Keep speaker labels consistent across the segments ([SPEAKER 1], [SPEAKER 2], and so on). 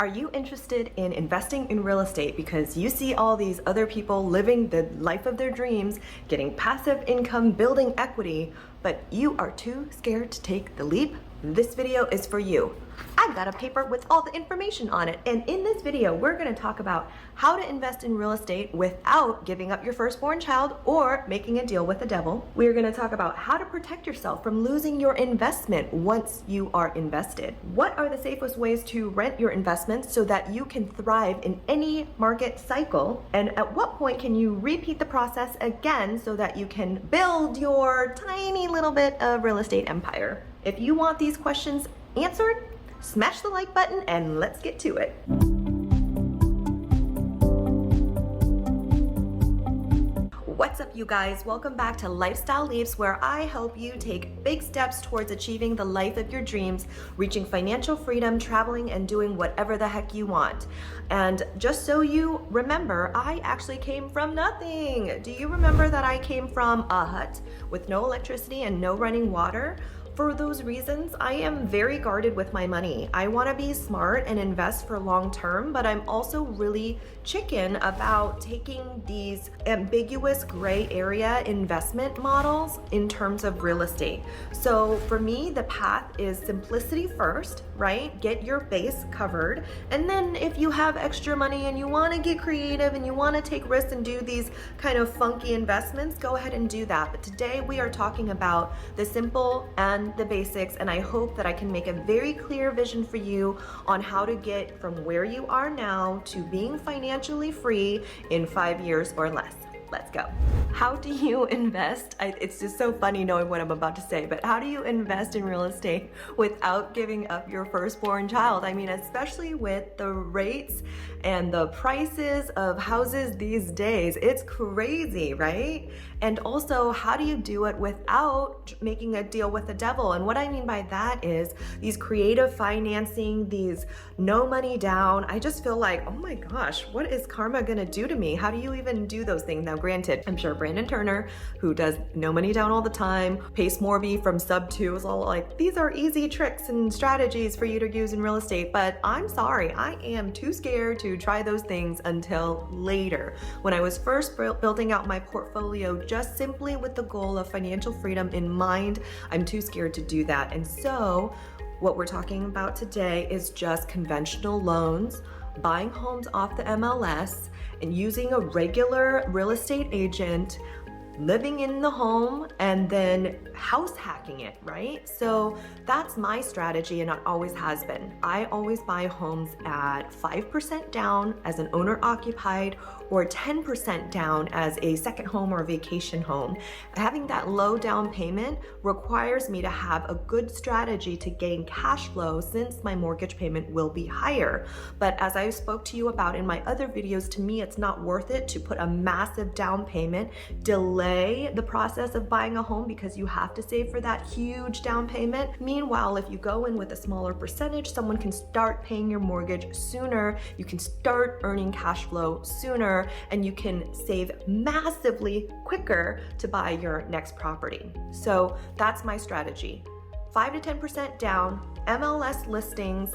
[SPEAKER 1] Are you interested in investing in real estate because you see all these other people living the life of their dreams, getting passive income, building equity, but you are too scared to take the leap? This video is for you. I've got a paper with all the information on it, and in this video we're going to talk about how to invest in real estate without giving up your firstborn child or making a deal with the devil. We're going to talk about how to protect yourself from losing your investment once you are invested. What are the safest ways to rent your investments so that you can thrive in any market cycle? And at what point can you repeat the process again so that you can build your tiny little bit of real estate empire? If you want these questions answered, smash the like button and let's get to it. What's up, you guys? Welcome back to Lifestyle Leaps, where I help you take big steps towards achieving the life of your dreams, reaching financial freedom, traveling, and doing whatever the heck you want. And just so you remember, I actually came from nothing. Do you remember that I came from a hut with no electricity and no running water? For those reasons, I am very guarded with my money. I want to be smart and invest for long term, but I'm also really chicken about taking these ambiguous gray area investment models in terms of real estate. So for me, the path is simplicity first, right? Get your base covered. And then if you have extra money and you want to get creative and you want to take risks and do these kind of funky investments, go ahead and do that. But today we are talking about the simple and the basics, and I hope that I can make a very clear vision for you on how to get from where you are now to being financially free in 5 years or less. Let's go. How do you invest? It's just so funny knowing what I'm about to say, but how do you invest in real estate without giving up your firstborn child? I mean, especially with the rates and the prices of houses these days, it's crazy, right? And also, how do you do it without making a deal with the devil? And what I mean by that is these creative financing, these no money down. I just feel like, oh my gosh, what is karma gonna do to me? How do you even do those things? Now, granted, I'm sure Brandon Turner, who does no money down all the time, Pace Morby from Sub 2 is all like, these are easy tricks and strategies for you to use in real estate. But I'm sorry, I am too scared to try those things until later. When I was first building out my portfolio, just simply with the goal of financial freedom in mind, I'm too scared to do that. And so what we're talking about today is just conventional loans, buying homes off the MLS, and using a regular real estate agent, living in the home, and then house hacking it, right? So that's my strategy, and it always has been. I always buy homes at 5% down as an owner occupied or 10% down as a second home or vacation home. Having that low down payment requires me to have a good strategy to gain cash flow, since my mortgage payment will be higher. But as I spoke to you about in my other videos, to me it's not worth it to put a massive down payment, delay the process of buying a home because you have to save for that huge down payment. Meanwhile, if you go in with a smaller percentage, someone can start paying your mortgage sooner, you can start earning cash flow sooner, and you can save massively quicker to buy your next property. So that's my strategy. 5 to 10% down, MLS listings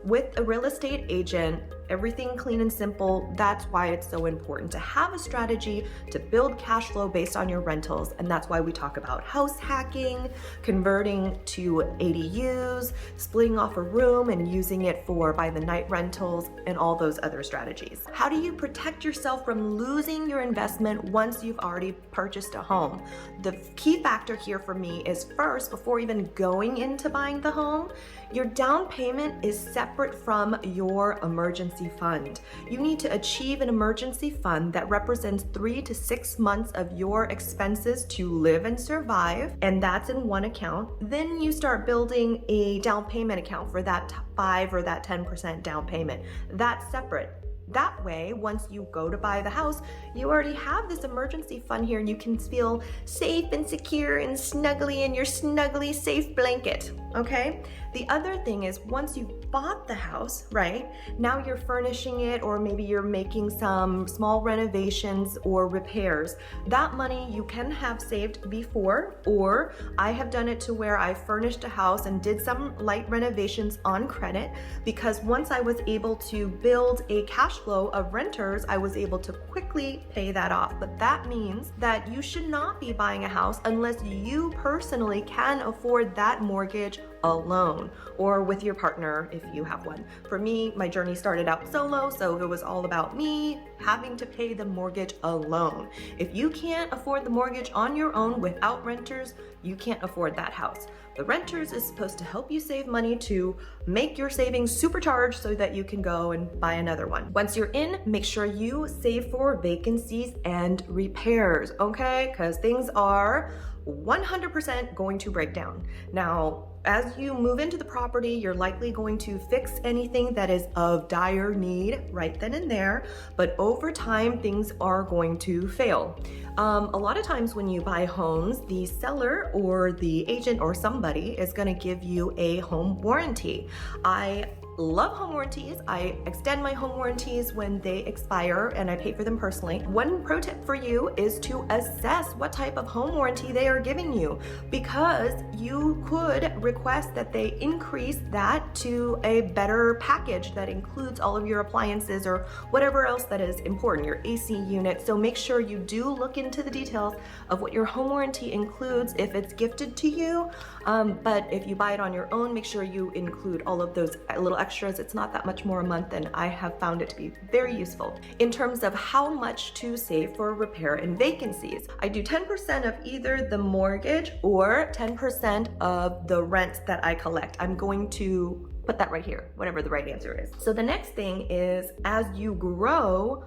[SPEAKER 1] with a real estate agent, everything clean and simple. That's why it's so important to have a strategy to build cash flow based on your rentals. And that's why we talk about house hacking, converting to ADUs, splitting off a room and using it for by the night rentals, and all those other strategies. How do you protect yourself from losing your investment once you've already purchased a home? The key factor here for me is, first, before even going into buying the home, your down payment is separate from your emergency fund. You need to achieve an emergency fund that represents 3 to 6 months of your expenses to live and survive, and that's in one account. Then you start building a down payment account for that 5 or that 10% down payment. That's separate. That way, once you go to buy the house, you already have this emergency fund here, and you can feel safe and secure and snuggly in your snuggly safe blanket, okay? The other thing is once you've bought the house, right, now you're furnishing it, or maybe you're making some small renovations or repairs. That money you can have saved before, or I have done it to where I furnished a house and did some light renovations on credit, because once I was able to build a cash flow of renters, I was able to quickly pay that off. But that means that you should not be buying a house unless you personally can afford that mortgage alone, or with your partner if you have one. For me, my journey started out solo, so it was all about me having to pay the mortgage alone. If you can't afford the mortgage on your own without renters, you can't afford that house. The renters is supposed to help you save money to make your savings supercharged so that you can go and buy another one. Once you're in, make sure you save for vacancies and repairs, okay? Because things are 100% going to break down. Now, as you move into the property, you're likely going to fix anything that is of dire need right then and there, but over time, things are going to fail. A lot of times when you buy homes, the seller or the agent or somebody is going to give you a home warranty. I love home warranties. I extend my home warranties when they expire and I pay for them personally. One pro tip for you is to assess what type of home warranty they are giving you, because you could request that they increase that to a better package that includes all of your appliances or whatever else that is important, your AC unit. So make sure you do look into the details of what your home warranty includes if it's gifted to you. But if you buy it on your own, make sure you include all of those little extras. It's not that much more a month, and I have found it to be very useful. In terms of how much to save for repair and vacancies, I do 10% of either the mortgage or 10% of the rent that I collect. I'm going to put that right here, whatever the right answer is. So the next thing is, as you grow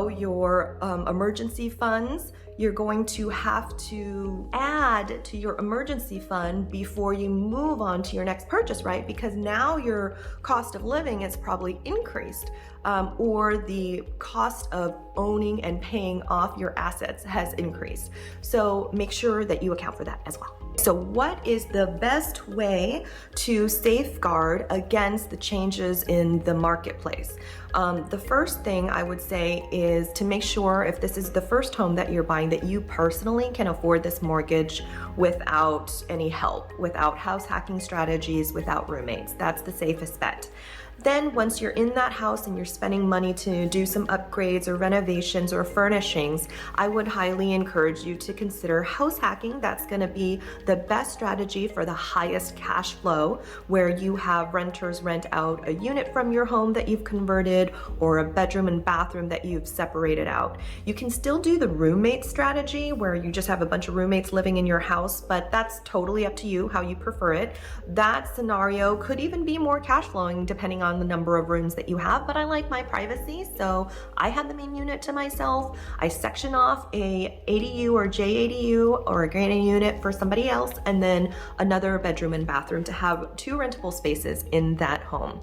[SPEAKER 1] your emergency funds, you're going to have to add to your emergency fund before you move on to your next purchase, right? Because now your cost of living is probably increased, or the cost of owning and paying off your assets has increased. So make sure that you account for that as well. So what is the best way to safeguard against the changes in the marketplace? The first thing I would say is to make sure, if this is the first home that you're buying, that you personally can afford this mortgage without any help, without house hacking strategies, without roommates. That's the safest bet. Then once you're in that house and you're spending money to do some upgrades or renovations or furnishings, I would highly encourage you to consider house hacking. That's going to be the best strategy for the highest cash flow, where you have renters rent out a unit from your home that you've converted, or a bedroom and bathroom that you've separated out. You can still do the roommate strategy where you just have a bunch of roommates living in your house, but that's totally up to you how you prefer it. That scenario could even be more cash flowing depending on the number of rooms that you have, but I like my privacy, so I have the main unit to myself. I section off a ADU or JADU or a granny unit for somebody else, and then another bedroom and bathroom to have 2 rentable spaces in that home.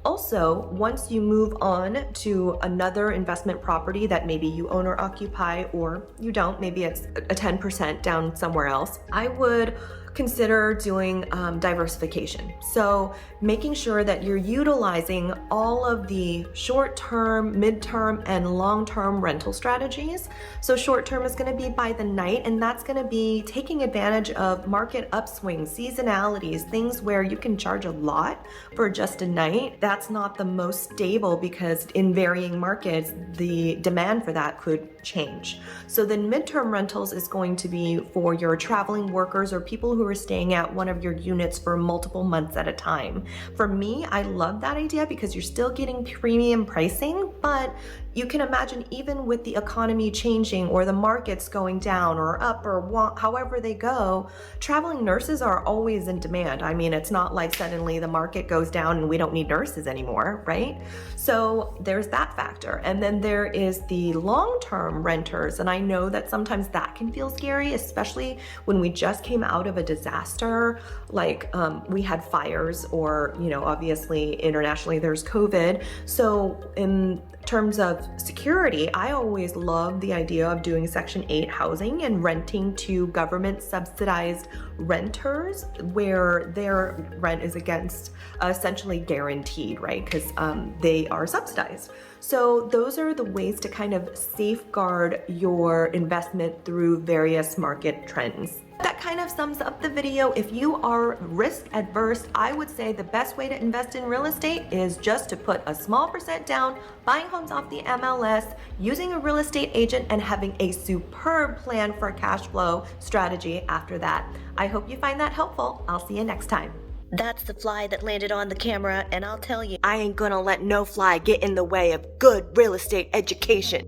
[SPEAKER 1] Also, once you move on to another investment property that maybe you own or occupy, or you don't, maybe it's a 10% down somewhere else, I would consider doing diversification. So making sure that you're utilizing all of the short-term, mid-term, and long-term rental strategies. So short-term is going to be by the night, and that's going to be taking advantage of market upswings, seasonalities, things where you can charge a lot for just a night. That's not the most stable, because in varying markets, the demand for that could change. So then midterm rentals is going to be for your traveling workers or people who are staying at one of your units for multiple months at a time. For me, I love that idea because you're still getting premium pricing, but you can imagine, even with the economy changing or the markets going down or up or however they go, traveling nurses are always in demand. I mean, it's not like suddenly the market goes down and we don't need nurses anymore, right? So there's that factor. And then there is the long-term renters. And I know that sometimes that can feel scary, especially when we just came out of a disaster, like we had fires, or, obviously internationally there's COVID. So in terms of security, I always love the idea of doing Section 8 housing and renting to government subsidized renters where their rent is essentially guaranteed, right? Because they are subsidized. So those are the ways to kind of safeguard your investment through various market trends. That kind of sums up the video. If you are risk adverse, I would say the best way to invest in real estate is just to put a small percent down, buying homes off the MLS, using a real estate agent, and having a superb plan for cash flow strategy after that. I hope you find that helpful. I'll see you next time.
[SPEAKER 2] That's the fly that landed on the camera, and I'll tell you,
[SPEAKER 1] I ain't gonna let no fly get in the way of good real estate education.